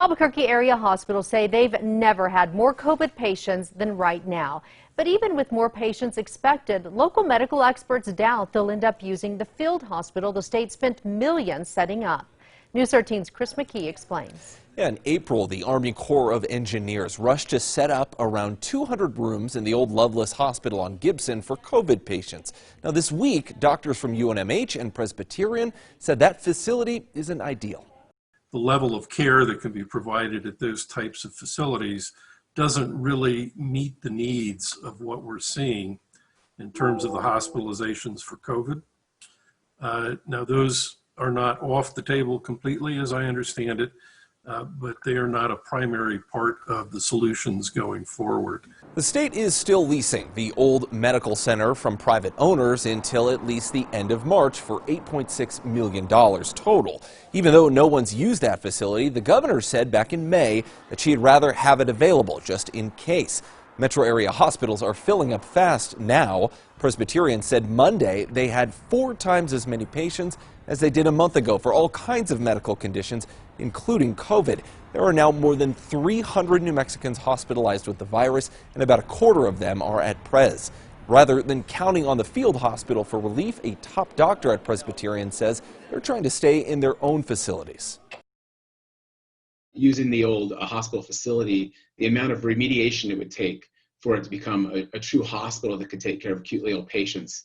Albuquerque-area hospitals say they've never had more COVID patients than right now. But even with more patients expected, local medical experts doubt they'll end up using the field hospital the state spent millions setting up. News 13's Chris McKee explains. In April, the Army Corps of Engineers rushed to set up around 200 rooms in the old Loveless Hospital on Gibson for COVID patients. Now this week, doctors from UNMH and Presbyterian said that facility isn't ideal. The level of care that can be provided at those types of facilities doesn't really meet the needs of what we're seeing in terms of the hospitalizations for COVID. Now, those are not off the table completely, as I understand it, but they are not a primary part of the solutions going forward. The state is still leasing the old medical center from private owners until at least the end of March for $8.6 million total. Even though no one's used that facility, the governor said back in May that she'd rather have it available just in case. Metro area hospitals are filling up fast now. Presbyterian said Monday they had 4 times as many patients as they did a month ago for all kinds of medical conditions, including COVID. There are now more than 300 New Mexicans hospitalized with the virus, and about a quarter of them are at Pres. Rather than counting on the field hospital for relief, a top doctor at Presbyterian says they're trying to stay in their own facilities. Using the old hospital facility, the amount of remediation it would take for it to become a true hospital that could take care of acutely ill patients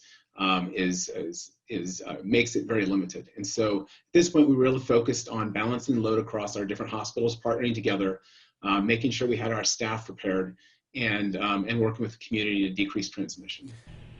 makes it very limited. And so at this point, we really focused on balancing the load across our different hospitals, partnering together, making sure we had our staff prepared, and working with the community to decrease transmission.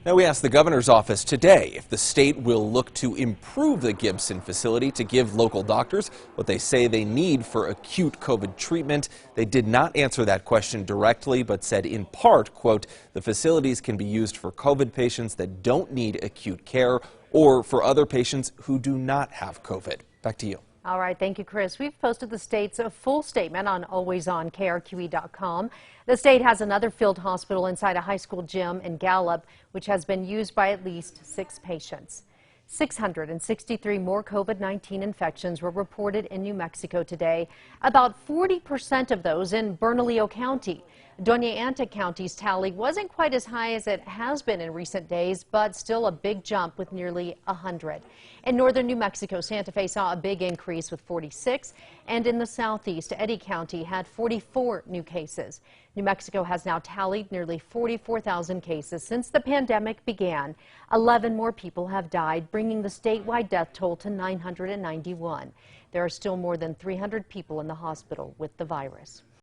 Now, we asked the governor's office today if the state will look to improve the Gibson facility to give local doctors what they say they need for acute COVID treatment. They did not answer that question directly, but said in part, quote, the facilities can be used for COVID patients that don't need acute care or for other patients who do not have COVID. Back to you. All right, thank you, Chris. We've posted the state's full statement on KRQE.com. The state has another field hospital inside a high school gym in Gallup, which has been used by at least 6 patients. 663 more COVID-19 infections were reported in New Mexico today, about 40% of those in Bernalillo County. Doña Ana County's tally wasn't quite as high as it has been in recent days, but still a big jump with nearly 100. In northern New Mexico, Santa Fe saw a big increase with 46, and in the southeast, Eddy County had 44 new cases. New Mexico has now tallied nearly 44,000 cases since the pandemic began. 11 more people have died, bringing the statewide death toll to 991. There are still more than 300 people in the hospital with the virus.